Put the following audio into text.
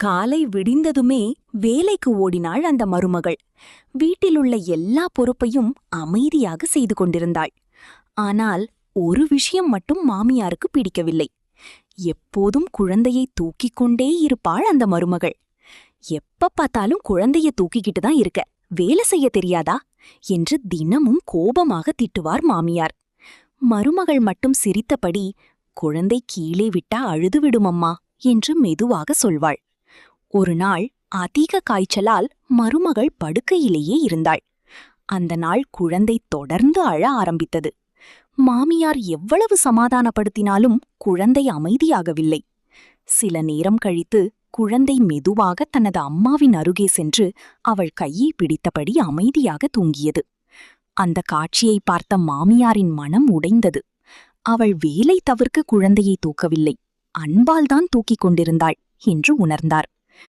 காலை விடிந்ததுமே வேலைக்கு ஓடினாள் அந்த மருமகள். வீட்டிலுள்ள எல்லா பொறுப்பையும் அமைதியாக செய்து கொண்டிருந்தாள். ஆனால் ஒரு விஷயம் மட்டும் மாமியாருக்கு பிடிக்கவில்லை. எப்போதும் குழந்தையை தூக்கிக் கொண்டே இருப்பாள் அந்த மருமகள். எப்ப பார்த்தாலும் குழந்தைய தூக்கிக்கிட்டு தான் இருக்க, வேலை செய்ய தெரியாதா என்று தினமும் கோபமாக திட்டுவார் மாமியார். மருமகள் மட்டும் சிரித்தபடி, குழந்தை கீழே விட்டா அழுதுவிடுமம்மா என்று மெதுவாக சொல்வாள். ஒரு நாள் அதிக காய்ச்சலால் மருமகள் படுக்கையிலேயே இருந்தாள். அந்த நாள் குழந்தை தொடர்ந்து அழ ஆரம்பித்தது. மாமியார் எவ்வளவு சமாதானப்படுத்தினாலும் குழந்தை அமைதியாகவில்லை. சில நேரம் கழித்து குழந்தை மெதுவாக தனது அம்மாவின் அருகே சென்று அவள் கையை பிடித்தபடி அமைதியாக தூங்கியது. அந்த காட்சியை பார்த்த மாமியாரின் மனம் உடைந்தது. அவள் வேலை தவிர்க்க குழந்தையை தூக்கவில்லை, அன்பால்தான் தூக்கிக் கொண்டிருந்தாள் என்று உணர்ந்தார்.